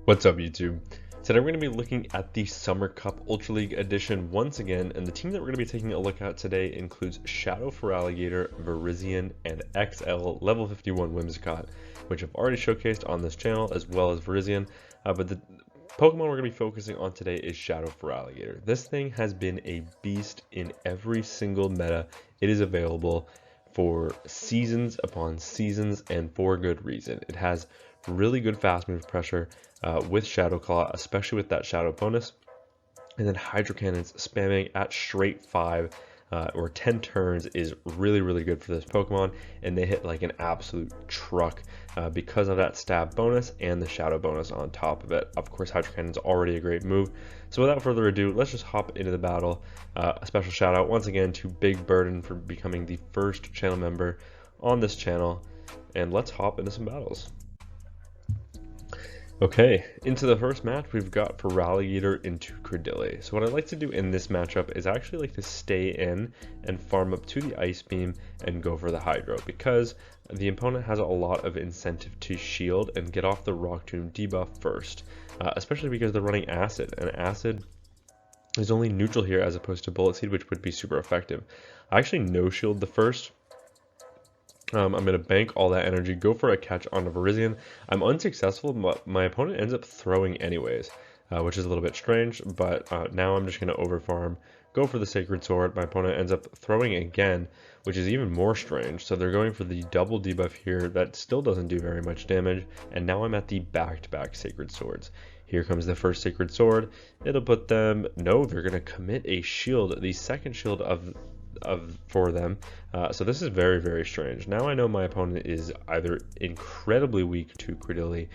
What's up, YouTube? Today we're going to be looking at the Summer Cup Ultra League Edition once again, and the team that we're going to be taking a look at today includes Shadow FERALIGATR, Virizion, and XL Level 51 Whimsicott, which I've already showcased on this channel, as well as Virizion, but the Pokemon we're going to be focusing on today is Shadow FERALIGATR. This thing has been a beast in every single meta it is available for seasons upon seasons, and for good reason. It has really good fast move pressure with Shadow Claw, especially with that Shadow bonus, and then Hydro Cannons spamming at straight 5 or 10 turns is really good for this Pokemon, and they hit like an absolute truck because of that stab bonus and the Shadow bonus on top of it. Of course, Hydro Cannon's already a great move. So without further ado, let's just hop into the battle. A special shout out once again to Big Burden for becoming the first channel member on this channel, and let's hop into some battles. Okay, into the first match, we've got FERALIGATR into Credilli. So what I like to do in this matchup is I actually like to stay in and farm up to the Ice Beam and go for the Hydro, because the opponent has a lot of incentive to shield and get off the Rock Tomb debuff first, especially because they're running Acid, and Acid is only neutral here as opposed to Bullet Seed, which would be super effective. I actually no-shield the first. I'm going to bank all that energy, go for a catch on a Virizion. I'm unsuccessful, but my opponent ends up throwing anyways, which is a little bit strange, but now I'm just going to overfarm, go for the Sacred Sword. My opponent ends up throwing again, which is even more strange. So they're going for the double debuff here that still doesn't do very much damage, and now I'm at the back-to-back Sacred Swords. Here comes the first Sacred Sword. It'll put them, no, they're going to commit a shield, the second shield for them. So this is very strange. Now I know my opponent is either incredibly weak to Credilli,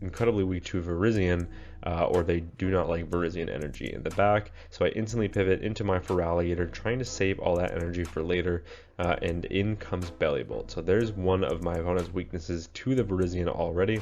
incredibly weak to Virizion, or they do not like Virizion energy in the back. So I instantly pivot into my FERALIGATR, trying to save all that energy for later, and in comes Bellibolt. So there's one of my opponent's weaknesses to the Virizion already.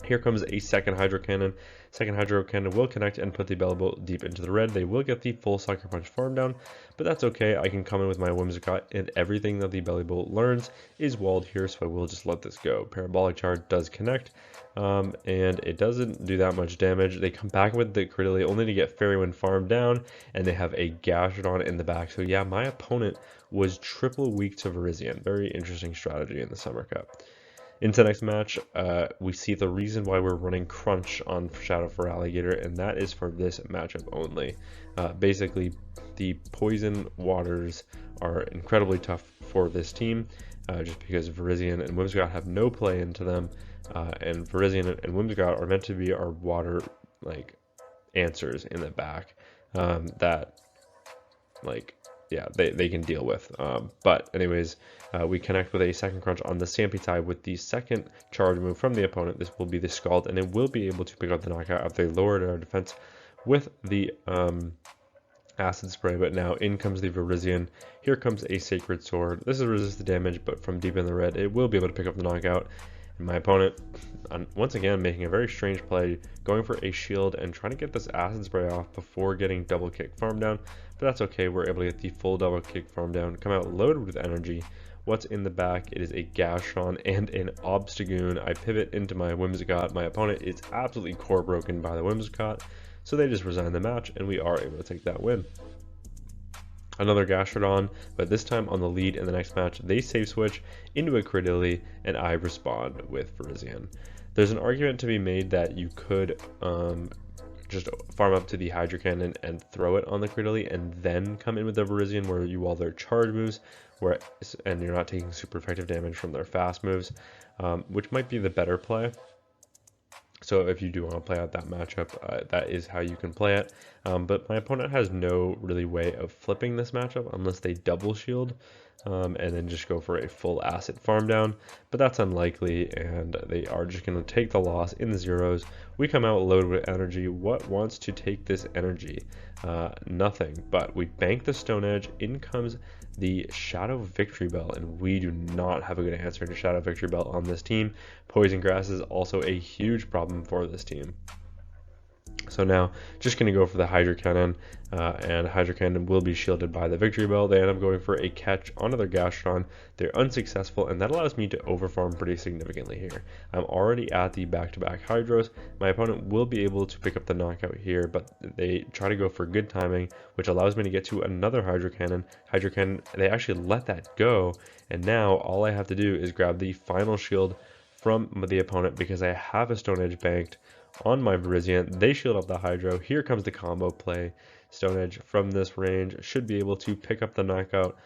Here comes a second Hydro Cannon. Second Hydro Cannon will connect and put the Bellibolt deep into the red. They will get the full Sucker Punch farm down, but that's okay. I can come in with my Whimsicott, and everything that the Bellibolt learns is walled here, so I will just let this go. Parabolic Charge does connect, and it doesn't do that much damage. They come back with the Credilli only to get Fairy Wind farmed down, and they have a Gastrodon in the back. So yeah, my opponent was triple weak to Virizion. Very interesting strategy in the Summer Cup. Into the next match, we see the reason why we're running Crunch on Shadow FERALIGATR, and that is for this matchup only. Basically, the Poison Waters are incredibly tough for this team, just because Virizion and Whimsicott have no play into them, and Virizion and Whimsicott are meant to be our water answers in the back that yeah, they can deal with. But anyways, we connect with a second Crunch on the Stampede with the second charge move from the opponent. This will be the Scald, and it will be able to pick up the knockout if they lowered our defense with the Acid Spray. But now in comes the Virizion. Here comes a Sacred Sword. This is resist the damage, but from deep in the red, it will be able to pick up the knockout. And my opponent, once again, making a very strange play, going for a shield and trying to get this Acid Spray off before getting double kick farm down. But that's okay, we're able to get the full double kick farm down, come out loaded with energy. What's in the back? It is a Gastrodon and an Obstagoon. I pivot into my Whimsicott. My opponent is absolutely core broken by the Whimsicott, so they just resign the match, and we are able to take that win. Another Gastrodon, but this time on the lead in the next match, they save switch into a Credilli, and I respond with Virizion. There's an argument to be made that you could just farm up to the Hydro Cannon and throw it on the Credilli, and then come in with the Virizion where you wall their charge moves, and you're not taking super effective damage from their fast moves, which might be the better play. So if you do want to play out that matchup, that is how you can play it. But my opponent has no really way of flipping this matchup unless they double shield and then just go for a full Acid farm down. But that's unlikely, and they are just going to take the loss in the zeros. We come out loaded with energy. What wants to take this energy? Nothing, but we bank the Stone Edge. In comes the Shadow Victory Bell, and we do not have a good answer to Shadow Victory Bell on this team. Poison Grass is also a huge problem for this team. So now, just going to go for the Hydro Cannon, and Hydro Cannon will be shielded by the Victory Bell. They end up going for a catch onto their Gastron. They're unsuccessful, and that allows me to overfarm pretty significantly here. I'm already at the back-to-back Hydros. My opponent will be able to pick up the knockout here, but they try to go for good timing, which allows me to get to another Hydro Cannon. Hydro Cannon, they actually let that go, and now all I have to do is grab the final shield from the opponent because I have a Stone Edge banked on my Virizion. They shield up the Hydro. Here comes the combo play. Stone Edge from this range should be able to pick up the knockout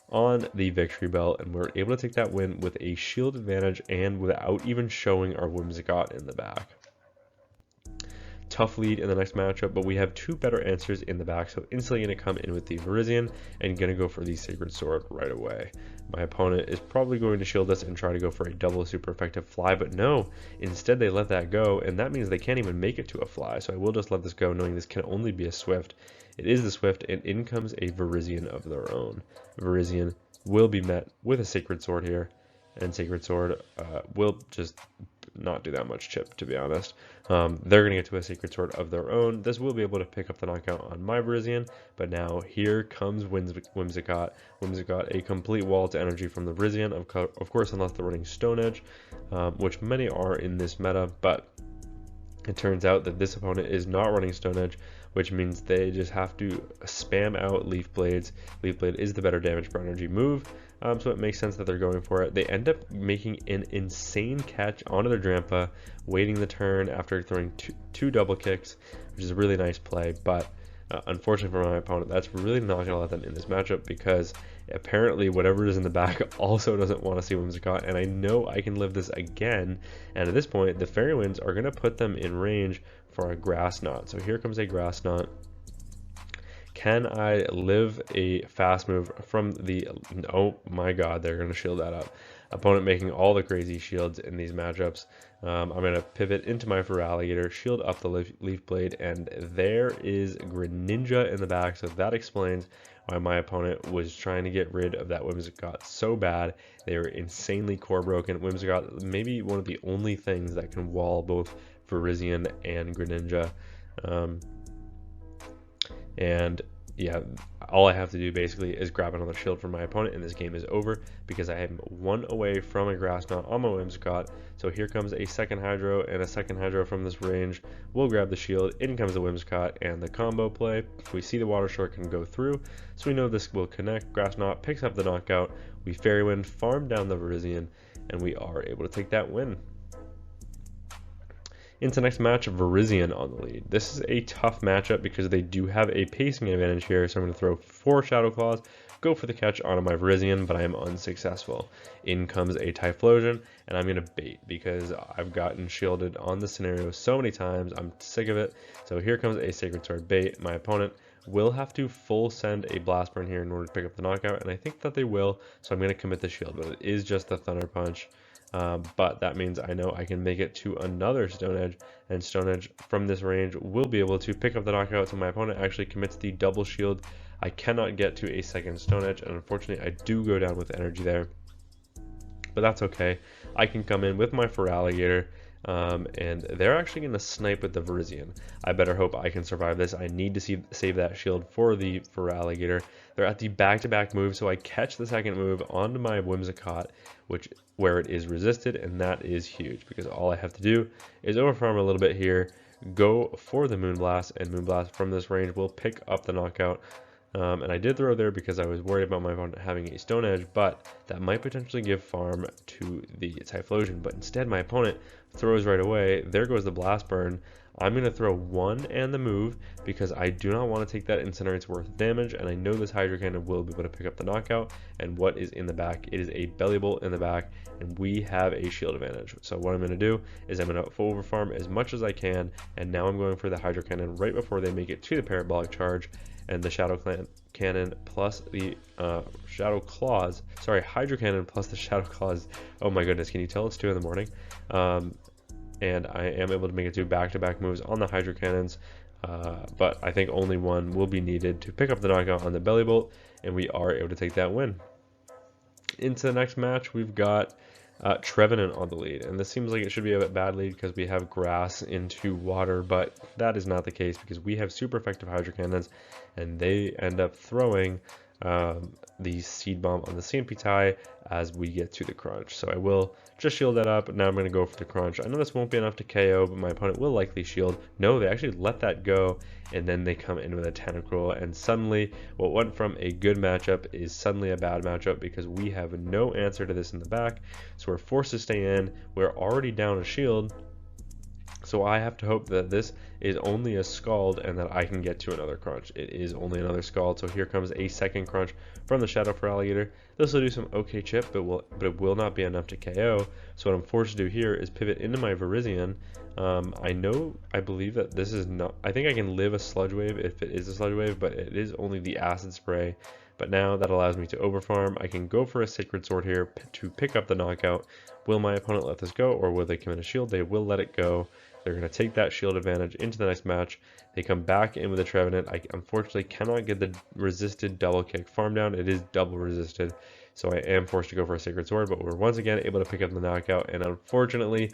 on the Victory Bell, and we're able to take that win with a shield advantage and without even showing our Whimsicott in the back. Tough lead in the next matchup, but we have two better answers in the back, so instantly going to come in with the Virizion and going to go for the Sacred Sword right away. My opponent is probably going to shield us and try to go for a double super effective fly, but no, instead they let that go, and that means they can't even make it to a fly, so I will just let this go knowing this can only be a Swift. It is the Swift, and in comes a Virizion of their own. Virizion will be met with a Sacred Sword here, and Sacred Sword will just not do that much chip, to be honest. They're going to get to a Sacred Sword of their own. This will be able to pick up the knockout on my Virizion, but now here comes Whimsicott. Whimsicott, a complete wall to energy from the Virizion, of course, unless they're running Stone Edge, which many are in this meta, but it turns out that this opponent is not running Stone Edge, which means they just have to spam out Leaf Blades. Leaf Blade is the better damage per energy move, so it makes sense that they're going for it. They end up making an insane catch onto their Drampa, waiting the turn after throwing two double kicks, which is a really nice play, but unfortunately for my opponent, that's really not going to let them in this matchup because apparently whatever is in the back also doesn't want to see Whimsicott, and I know I can live this again, and at this point the Fairy Winds are going to put them in range for a Grass Knot. So here comes a Grass Knot. Can I live a fast move from the... Oh my god, they're going to shield that up. Opponent making all the crazy shields in these matchups. I'm going to pivot into my FERALIGATR, shield up the Leaf Blade, and there is Greninja in the back, so that explains why my opponent was trying to get rid of that Whimsicott so bad. They were insanely core broken. Whimsicott, maybe one of the only things that can wall both Virizion and Greninja. And yeah, all I have to do basically is grab another shield from my opponent, and this game is over because I am one away from a Grass Knot on my Whimsicott. So here comes a second Hydro and a second Hydro from this range. We'll grab the shield, in comes the Whimsicott, and the combo play. We see the Water Short can go through, so we know this will connect. Grass Knot picks up the knockout. We Fairy Wind, farm down the Virizion, and we are able to take that win. Into the next match, Virizion on the lead. This is a tough matchup because they do have a pacing advantage here, so I'm going to throw 4 Shadow Claws, go for the catch onto my Virizion, but I am unsuccessful. In comes a Typhlosion, and I'm going to bait because I've gotten shielded on the scenario so many times. I'm sick of it. So here comes a Sacred Sword bait. My opponent will have to full send a Blast Burn here in order to pick up the knockout, and I think that they will, so I'm going to commit the shield, but it is just the Thunder Punch. But that means I know I can make it to another Stone Edge, and Stone Edge from this range will be able to pick up the knockout, so my opponent actually commits the double shield. I cannot get to a second Stone Edge, and unfortunately I do go down with energy there, but that's okay. I can come in with my FERALIGATR, and they're actually going to snipe with the Virizion. I better hope I can survive this. I need to save that shield for the FERALIGATR. They're at the back-to-back move, so I catch the second move onto my Whimsicott, where it is resisted, and that is huge because all I have to do is overfarm a little bit here, go for the Moonblast, and Moonblast from this range will pick up the knockout. And I did throw there because I was worried about my opponent having a Stone Edge, but that might potentially give farm to the Typhlosion, but instead my opponent throws right away. There goes the Blast Burn. I'm going to throw 1 and the move because I do not want to take that Incinerate's worth of damage, and I know this Hydro Cannon will be able to pick up the knockout. And what is in the back? It is a Belly Bolt in the back, and we have a shield advantage. So what I'm going to do is I'm going to full overfarm as much as I can, and now I'm going for the Hydro Cannon right before they make it to the Parabolic Charge, and the Shadow Cannon plus the Shadow Claws, sorry, Hydro Cannon plus the Shadow Claws. Oh my goodness, can you tell it's 2 in the morning? And I am able to make it 2 back-to-back moves on the Hydro Cannons, but I think only 1 will be needed to pick up the knockout on the Belly Bolt, and we are able to take that win. Into the next match, we've got Trevenant on the lead, and this seems like it should be a bit bad lead because we have grass into water, but that is not the case because we have super effective hydro cannons, and they end up throwing the seed bomb on the CMP tie as we get to the crunch. So I will just shield that up. Now I'm going to go for the crunch. I know this won't be enough to KO, but my opponent will likely shield. No, they actually let that go, and then they come in with a tentacruel, and suddenly what went from a good matchup is suddenly a bad matchup because we have no answer to this in the back. So we're forced to stay in. We're already down a shield. So I have to hope that this is only a scald and that I can get to another crunch. It is only another scald, so here comes a second crunch from the Shadow FERALIGATR. This will do some okay chip, but it will not be enough to KO. So what I'm forced to do here is pivot into my Virizion. I believe that this is not, I think I can live a Sludge Wave if it is a Sludge Wave, but it is only the Acid Spray. But now that allows me to overfarm. I can go for a Sacred Sword here to pick up the knockout. Will my opponent let this go, or will they commit a shield? They will let it go. They're going to take that shield advantage into the next match. They come back in with a Trevenant. I unfortunately cannot get the resisted double kick farm down. It is double resisted, so I am forced to go for a Sacred Sword, but we're once again able to pick up the knockout, and unfortunately,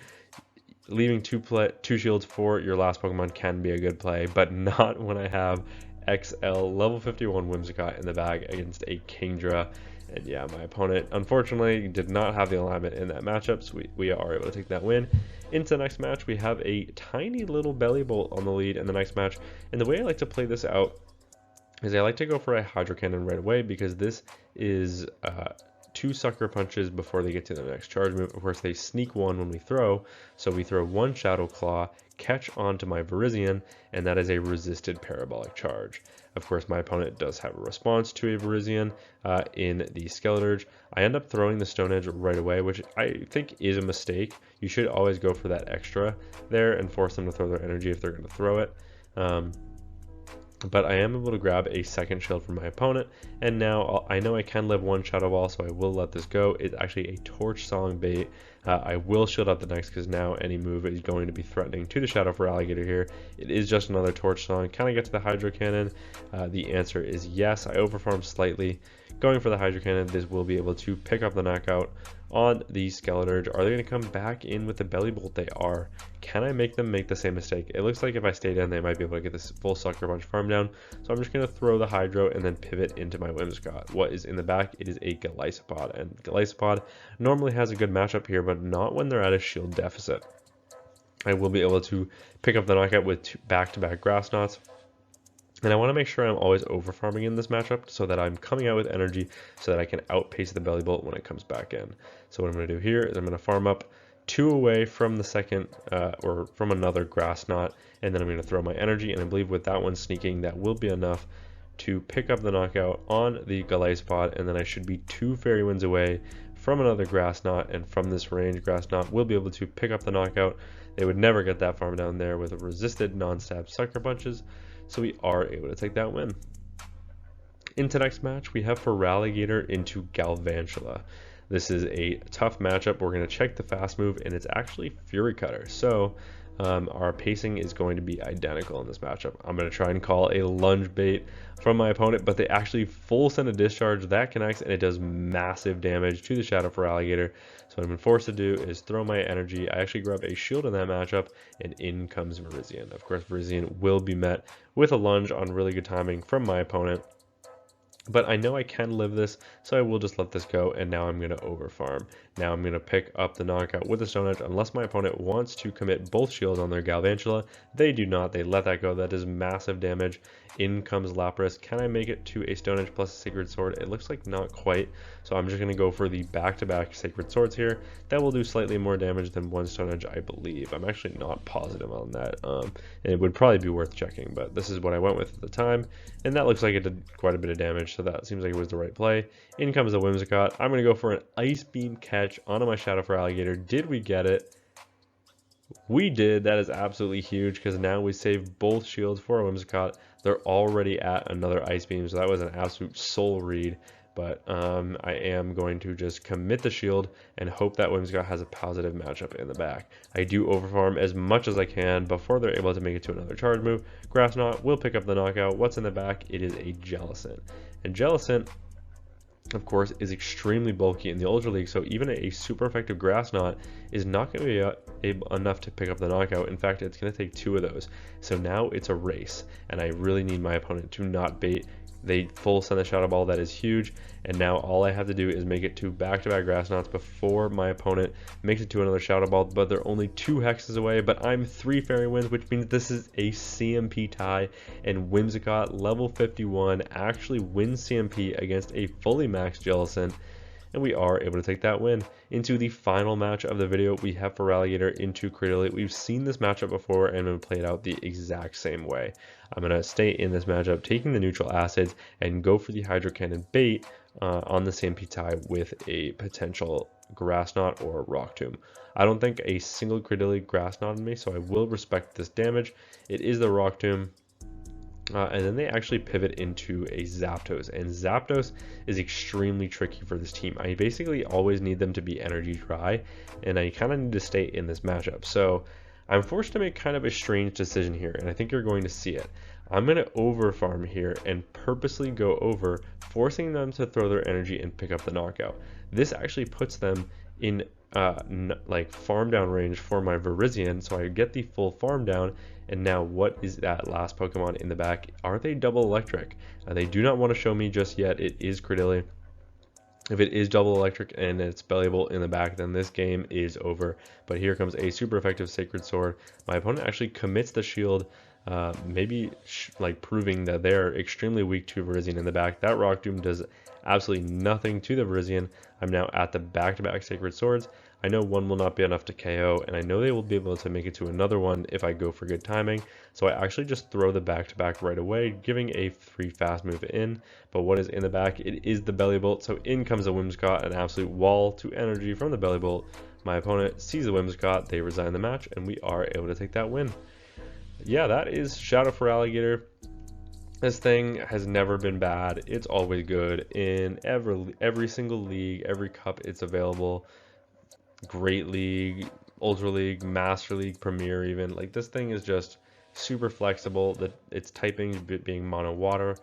leaving two shields for your last Pokemon can be a good play, but not when I have XL level 51 Whimsicott in the bag against a Kingdra. And yeah, my opponent unfortunately did not have the alignment in that matchup, so we are able to take that win. Into the next match, we have a tiny little Belly Bolt on the lead in the next match, and the way I like to play this out is I like to go for a Hydro Cannon right away because this is 2 Sucker Punches before they get to the next charge move. Of course, they sneak one when we throw, so we throw 1 Shadow Claw, catch onto my Virizion, and that is a resisted Parabolic Charge. Of course, my opponent does have a response to a Virizion in the Skeleturge. I end up throwing the Stone Edge right away, which I think is a mistake. You should always go for that extra there and force them to throw their energy if they're going to throw it. But I am able to grab a second shield from my opponent, and now I know I can live 1 Shadow Ball, so I will let this go. It's actually a Torch Song bait. I will shield up the next because now any move is going to be threatening to the Shadow FERALIGATR here. It is just another Torch Song. Can I get to the Hydro Cannon? The answer is yes. I overfarmed slightly. Going for the Hydro Cannon, this will be able to pick up the knockout on the Skeleturge. Are they going to come back in with the Belly Bolt? They are. Can I make them make the same mistake? It looks like if I stayed in, they might be able to get this full Sucker Punch farm down. So I'm just going to throw the Hydro and then pivot into my Whimsicott. What is in the back? It is a Golisopod, and Golisopod normally has a good matchup here, but not when they're at a shield deficit. I will be able to pick up the knockout with back-to-back Grass Knots. And I want to make sure I'm always over-farming in this matchup so that I'm coming out with energy so that I can outpace the Belly Bolt when it comes back in. So what I'm going to do here is I'm going to farm up 2 away from the second, or from another Grass Knot, and then I'm going to throw my energy, and I believe with that one sneaking, that will be enough to pick up the knockout on the Golisopod, and then I should be 2 Fairy Winds away from another Grass Knot, and from this range, Grass Knot will be able to pick up the knockout. They would never get that farm down there with resisted non-stab Sucker Punches. So we are able to take that win. Into next match, we have FERALIGATR into Galvantula. This is a tough matchup. We're going to check the fast move, and it's actually Fury Cutter. So our pacing is going to be identical in this matchup. I'm going to try and call a lunge bait from my opponent, but they actually full send a discharge. That connects, and it does massive damage to the Shadow FERALIGATR. So what I've been forced to do is throw my energy. I actually grab a shield in that matchup, and in comes Virizion. Of course, Virizion will be met with a lunge on really good timing from my opponent. But I know I can live this, so I will just let this go, and now I'm going to overfarm. Now I'm going to pick up the knockout with the Stone Edge, unless my opponent wants to commit both shields on their Galvantula. They do not. They let that go. That is massive damage. In comes Lapras. Can I make it to a Stone Edge plus a Sacred Sword? It looks like not quite, so I'm just going to go for the back-to-back Sacred Swords here. That will do slightly more damage than 1 Stone Edge, I believe. I'm actually not positive on that. It would probably be worth checking, but this is what I went with at the time, and that looks like it did quite a bit of damage, so that seems like it was the right play. In comes the Whimsicott. I'm going to go for an Ice Beam catch onto my Shadow FERALIGATR. Did we get it? We did. That is absolutely huge because now we save both shields for our Whimsicott. They're already at another Ice Beam, so that was an absolute soul read. But I am going to just commit the shield and hope that Whimsicott has a positive matchup in the back. I do overfarm as much as I can before they're able to make it to another charge move. Grass Knot will pick up the knockout. What's in the back? It is a Jellicent. And Jellicent of course, is extremely bulky in the Ultra League, so even a super effective Grass Knot is not going to be enough to pick up the knockout. In fact, it's going to take 2 of those. So now it's a race, and I really need my opponent to not bait. They full send the Shadow Ball, that is huge, and now all I have to do is make it to back-to-back Grass Knots before my opponent makes it to another Shadow Ball, but they're only 2 hexes away, but I'm 3 Fairy Winds, which means this is a CMP tie, and Whimsicott, level 51, actually wins CMP against a fully maxed Jellicent, and we are able to take that win. Into the final match of the video, we have FERALIGATR into Cradily. We've seen this matchup before and we played out the exact same way. I'm going to stay in this matchup, taking the neutral acids, and go for the Hydro Cannon bait on the CMP tie with a potential Grass Knot or Rock Tomb. I don't think a single Cradily Grass Knot in me, so I will respect this damage. It is the Rock Tomb. And then they actually pivot into a Zapdos, and Zapdos is extremely tricky for this team. I basically always need them to be energy dry, and I kind of need to stay in this matchup. So I'm forced to make kind of a strange decision here, and I think you're going to see it. I'm going to over farm here and purposely go over, forcing them to throw their energy and pick up the knockout. This actually puts them in like farm down range for my Virizion, so I get the full farm down. And now what is that last Pokemon in the back? Are they double electric? They do not want to show me just yet. It is Cradily. If it is double electric and it's Belliable in the back, then this game is over. But here comes a super effective Sacred Sword. My opponent actually commits the shield, maybe like proving that they're extremely weak to Virizion in the back. That Rock Doom does absolutely nothing to the Virizion. I'm now at the back-to-back Sacred Swords. I know one will not be enough to KO, and I know they will be able to make it to another one if I go for good timing. So I actually just throw the back-to-back right away, giving a 3 fast move in. But what is in the back? It is the Belly Bolt. So in comes the Whimsicott, an absolute wall to energy from the Belly Bolt. My opponent sees the Whimsicott, they resign the match, and we are able to take that win. Yeah, that is Shadow FERALIGATR. This thing has never been bad. It's always good in every single league, every cup it's available. Great League, Ultra League, Master League, Premier even. Like, this thing is just super flexible. That its typing being mono water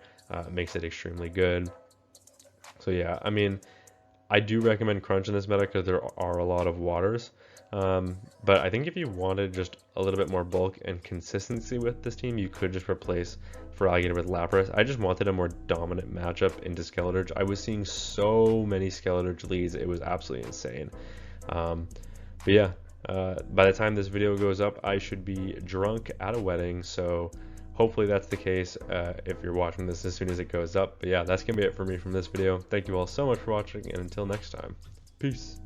makes it extremely good. So yeah, I mean, I do recommend Crunch in this meta because there are a lot of waters. But I think if you wanted just a little bit more bulk and consistency with this team, you could just replace FERALIGATR with Lapras. I just wanted a more dominant matchup into Skeleturge. I was seeing so many Skeleturge leads, it was absolutely insane. But yeah, by the time this video goes up, I should be drunk at a wedding, so hopefully that's the case if you're watching this as soon as it goes up. But yeah, that's gonna be it for me from this video. Thank you all so much for watching, and until next time, peace.